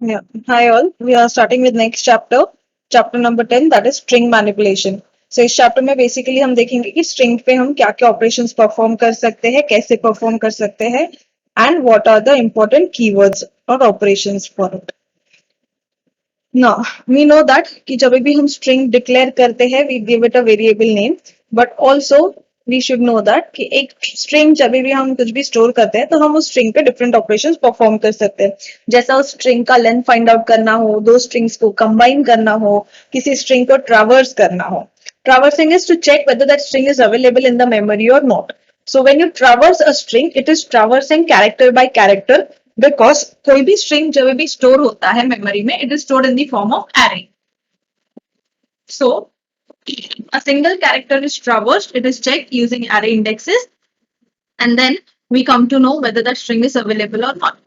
Yeah. Hi all. We are starting with next chapter, chapter number 10, that is string manipulation. So इस chapter में basically हम देखेंगे कि string पे हम क्या क्या operations perform कर सकते हैं, कैसे perform कर सकते हैं, and what are the important keywords or operations for it. Now we know that कि जब भी हम string declare करते हैं, we give it a variable name, but also we should know that कि एक string जब भी हम कुछ भी store करते हैं तो हम उस string पे different operations perform कर सकते हैं. जैसा उस string का length find out करना हो, दो strings को combine करना हो, किसी string को traverse करना हो. Traversing is to check whether that string is available in the memory or not. So when you traverse a string, it is traversing character by character because कोई भी string जब भी store होता है memory में, it is stored in the form of array. So a single character is traversed, it is checked using array indexes, and then we come to know whether that string is available or not.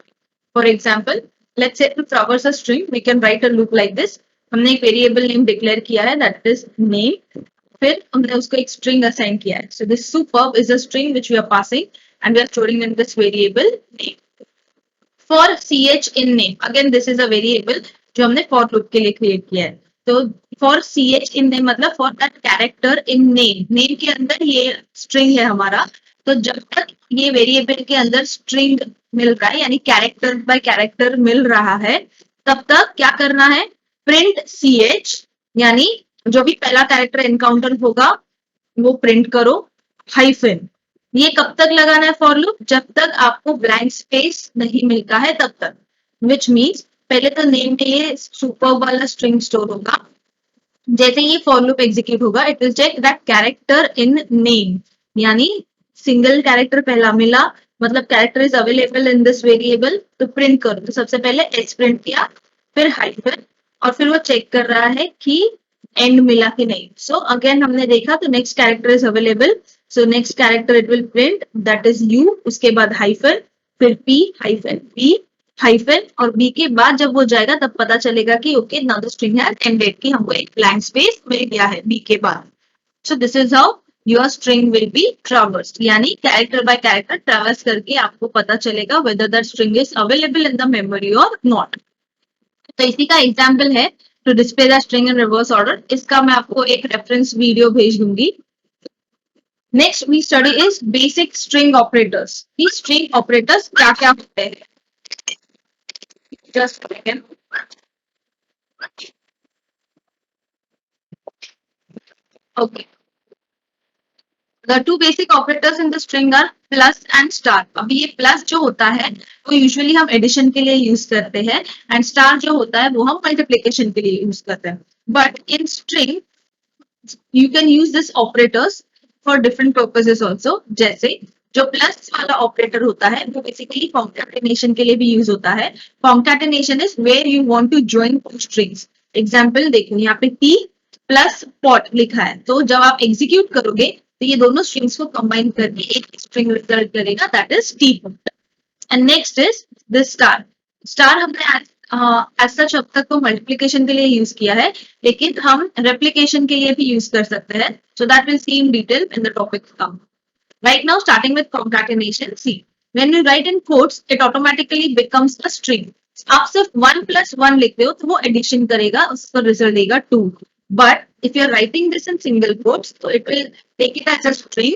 For example, let's say to traverse a string, we can write a loop like this. हमने एक variable name declare किया है, that is name. फिर हमने उसको एक string assign किया है. So this superb is a string which we are passing and we are storing in this variable name. For ch in name, again this is a variable जो हमने for loop के लिए create किया है. तो for ch in name मतलब for that character in name, name के अंदर ये string है हमारा. तो जब तक ये वेरिएबल के अंदर स्ट्रिंग मिल रहा है यानी कैरेक्टर बाय कैरेक्टर मिल रहा है, तब तक क्या करना है, प्रिंट ch यानी जो भी पहला कैरेक्टर एनकाउंटर होगा वो प्रिंट करो, हाइफन. ये कब तक लगाना है फॉर लूप, जब तक आपको ब्लैंक स्पेस नहीं मिलता है तब तक. विच मीन्स पहले तो नेम में ये सुपर वाला स्ट्रिंग स्टोर होगा. जैसे ये फॉर लूप एग्जीक्यूट होगा, it will check that character in name, यानी सिंगल कैरेक्टर पहला मिला मतलब character is available in this variable, तो प्रिंट करो. तो सबसे पहले एच प्रिंट किया, फिर हाइफन, और फिर वो चेक कर रहा है कि एंड मिला कि नहीं. सो अगेन हमने देखा तो next character is available, so next character it will print that is you, उसके बाद हाइफन, फिर पी हाइफन बी हाइफन, और बी के बाद जब वो जाएगा तब पता चलेगा कि okay now the string has ended, कि हमको एक ब्लैंक स्पेस मिल गया है बी के बाद. So this is how your string will be traversed, यानी कैरेक्टर बाय कैरेक्टर ट्रावर्स करके आपको पता चलेगा whether that string is available in the memory और नॉट. तो इसी का एग्जाम्पल है to display the string in reverse order. इसका मैं आपको एक रेफरेंस वीडियो भेज दूंगी. Next we study is basic string operators. ये स्ट्रिंग ऑपरेटर्स क्या क्या होते हैं, just a second. Okay. The two basic operators in the string are plus and star. अभी ये plus जो होता है वो यूजुअली हम एडिशन के लिए यूज करते हैं, एंड स्टार जो होता है वो हम मल्टीप्लिकेशन के लिए यूज करते हैं. But in string you can use this operators for different purposes also. जैसे जो प्लस वाला ऑपरेटर होता है वो बेसिकली कॉन्कैटिनेशन के लिए भी यूज होता है. Concatenation is where you want to join two strings. Example देखो, यहाँ पे टी प्लस पॉट लिखा है, तो जब आप एग्जीक्यूट करोगे तो ये दोनों स्ट्रिंग्स को कंबाइन करके एक स्ट्रिंग रिजल्ट करेगा, that is T pot. And next is this star. Star हमने एज सच अब तक तो मल्टीप्लिकेशन के लिए यूज किया है, लेकिन हम रेप्लिकेशन के लिए भी यूज कर सकते हैं. So that will see in detail in the topic come. Right now, starting with concatenation, see, when you write in quotes, it automatically becomes a string. आप सिर्फ 1 plus 1 लिखते हो तो वो एडिशन करेगा, उसका रिजल्ट देगा 2. But if you are writing this in single quotes, तो it will take it as a string,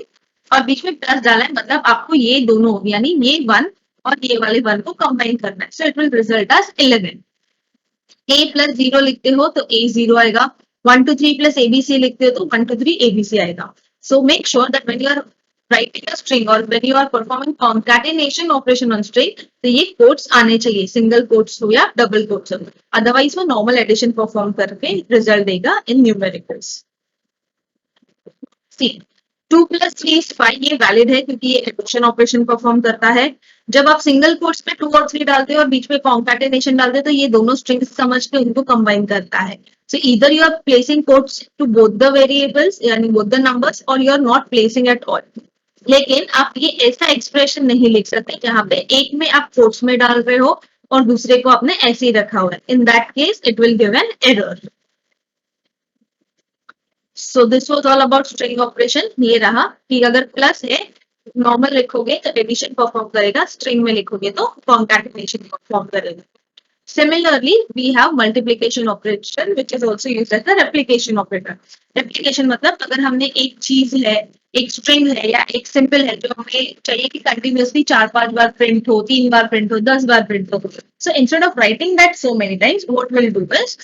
और बीच में प्लस डाला है मतलब आपको ये दोनों यानी ये 1 और ये वाले 1 को कंबाइन करना है. So it will result as 11. A plus 0 लिखते हो तो A 0 आएगा. 1 2 3 plus ABC लिखते हो तो 1 2 3 ABC आएगा. So make sure that when you are writing a string or when you are performing concatenation operation on string, तो ये quotes आने चाहिए, सिंगल quotes हो या डबल quotes हो, अदरवाइज वो नॉर्मल एडिशन परफॉर्म करके रिजल्ट देगा इन न्यूमेरिकल्स. सी 2 plus 3 is 5, ये वैलिड है क्योंकि ये एडिशन ऑपरेशन परफॉर्म करता है. जब आप सिंगल कोट्स में 2 और 3 डालते हो और बीच में कॉन्कैटिनेशन डालते हो तो ये दोनों स्ट्रिंग्स समझ के उनको कंबाइन करता है. So either you are placing quotes to both the variables यानी both the numbers, or you are not placing at all. लेकिन आप ये ऐसा एक्सप्रेशन नहीं लिख सकते जहां पे एक में आप कोट्स में डाल रहे हो और दूसरे को आपने ऐसे ही रखा हुआ है. In that case it will give an error. So this was all about string operation. ये रहा कि अगर प्लस है नॉर्मल लिखोगे तो एडिशन परफॉर्म करेगा, स्ट्रिंग में लिखोगे तो कॉन्कैटिनेशन परफॉर्म करेगा. Similarly, we have multiplication operation, which is also used as the replication operator. Replication मतलब अगर हमने एक चीज है, एक स्ट्रिंग है या एक सिंपल है जो हमें चाहिए कि कंटिन्यूअसली 4-5 बार प्रिंट हो, 3 बार प्रिंट हो, 10 बार प्रिंट हो, so instead of writing that so many times, what will do is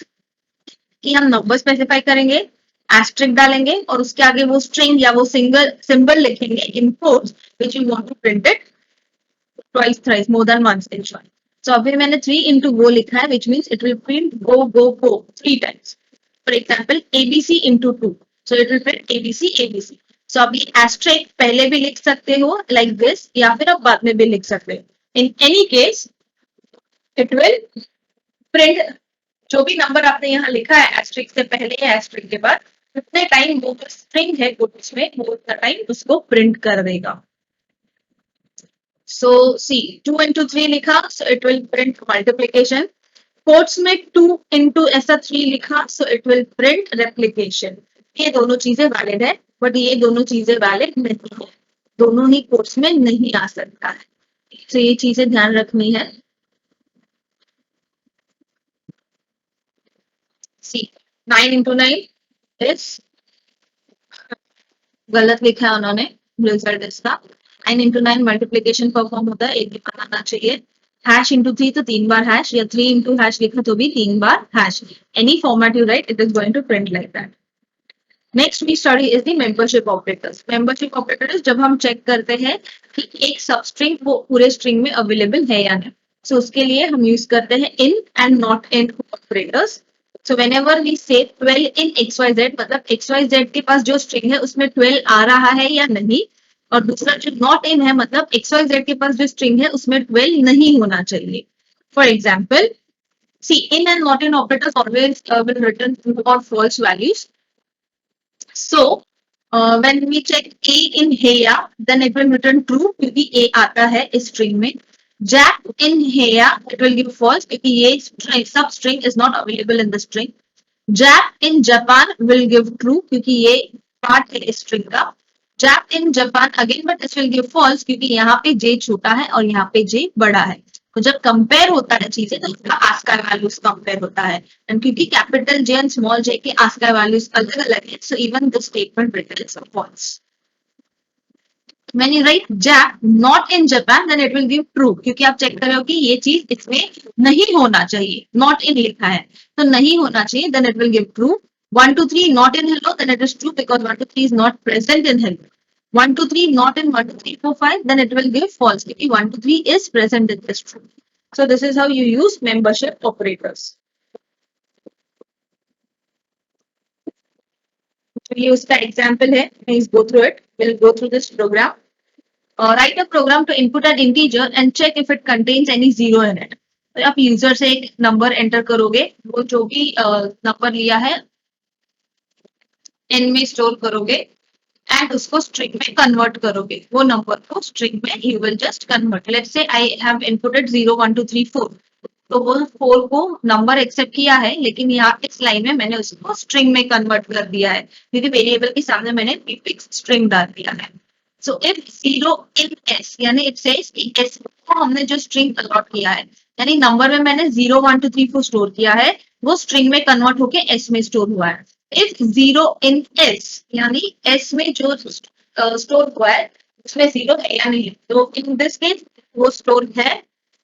कि हम नंबर स्पेसिफाई करेंगे, एस्ट्रिक डालेंगे और उसके आगे वो स्ट्रिंग या वो सिंगल सिंबल लिखेंगे in quotes which we want to print it twice thrice more than once in short. So अभी मैंने 3 into go लिखा है, which means it will print go go go 3 times. For example, ABC into 2. So it will print ABC ABC. So अभी asterisk पहले भी लिख सकते हो like this या फिर आप बाद में भी लिख सकते हो. In any case, it will print जो भी नंबर आपने यहाँ लिखा है asterisk से पहले या asterisk के बाद, उतने टाइम वो जो स्ट्रिंग है quotes में वो उतना टाइम उसको प्रिंट कर देगा. So see 2 into 3 लिखा, so it will print multiplication. Quotes में 2 into ऐसा 3 लिखा, so it will print replication. ये दोनों चीजें वैलिड है, बट ये दोनों चीजें वैलिड नहीं है, दोनों ही कोट्स में नहीं आ सकता है. तो ये चीजें ध्यान रखनी है. See 9 into 9 is गलत लिखा है उन्होंने, रिजल्ट इसका 9 into 9 मल्टीप्लीकेशन परफॉर्म होता है, एक भी बनाना चाहिए. हैश इंटू 3 तो 3 बार हैश, या 3 इंटू हैश लिखा तो भी 3 बार hash. Any format you write it is going to print like that. Next we study is the membership operators. Membership operators जब हम चेक करते हैं कि एक सब स्ट्रिंग वो पूरे स्ट्रिंग में अवेलेबल है या नहीं, सो उसके लिए हम यूज करते हैं in and not in operators. So whenever we say 12 in XYZ, मतलब XYZ के पास जो स्ट्रिंग है उसमें 12 आ रहा है या नहीं, और दूसरा जो नॉट इन है मतलब XYZ के पास जो स्ट्रिंग है उसमें 12 नहीं होना चाहिए. For example, see in and not in operators always will return true और false values. So when we check A in Heya, then it will return true क्योंकि A आता है इस string में. Jack in Heya, it will give false क्योंकि ये sub string is not available in the string. Jack in Japan will give true क्योंकि ये part है इस string का. Jack in Japan again, but this will give false क्योंकि यहाँ पे J छोटा है और यहाँ पे J बड़ा है. तो जब कंपेयर होता है चीजें तो उसका आस्काई वैल्यूज कंपेयर होता है, एंड क्योंकि capital J and small J के आस्काई वैल्यूज अलग अलग है, so even the statement returns false. When you write Jack not in Japan, then it will give true क्योंकि आप चेक कर रहे हो कि ये चीज इसमें नहीं होना चाहिए, not in लिखा है तो नहीं होना चाहिए, then it will give true. 1 2 3 not in hello, then it is true because 1 2 3 is not present in hello. 1 2 3 not in 1 2 3 4 5, then it will give false because 1 2 3 is present in this string. So this is how you use membership operators. ये उसका example है, please go through it. We'll go through this program. Write a program to input an integer and check if it contains any zero in it. तो आप user से एक number enter करोगे, वो जो भी नंबर लिया है n में स्टोर करोगे एंड उसको स्ट्रिंग में कन्वर्ट करोगे. वो नंबर को स्ट्रिंग में you will just convert. Let's say I have inputted 0 1 2 3 4, तो वो 4 को नंबर एक्सेप्ट किया है, लेकिन यहाँ इस लाइन में मैंने उसको स्ट्रिंग में कन्वर्ट कर दिया है क्योंकि वेरिएबल के सामने मैंने प्रीफिक्स स्ट्रिंग डाल दिया है. सो इफ 0 in S, यानी इट सेज कि S को हमने जो स्ट्रिंग अलॉट किया है, यानी नंबर में मैंने 0 1 2 3 4 स्टोर किया है, वो स्ट्रिंग में कन्वर्ट होके S में स्टोर हुआ है. इफ 0 in S, यानी S में जो स्टोर हुआ है उसमें 0 है या नहीं, तो इन दिस केस वो स्टोर है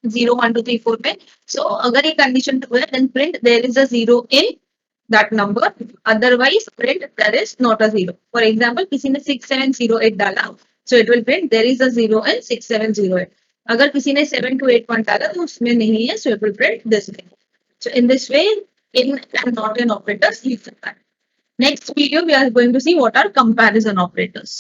0 1 2 3 4 पे. सो अगर ये कंडीशन ट्रू है, then print there is a 0 in that number, otherwise print there is not a 0. For example, किसी ने 6708 डाला, so it will print there is a 0 in 6708. अगर किसी ने 7281 डाला तो उसमें नहीं है, so it will print this way. So in this way, in and not in operators लिख सकता है. Next video we are going to see what are comparison operators.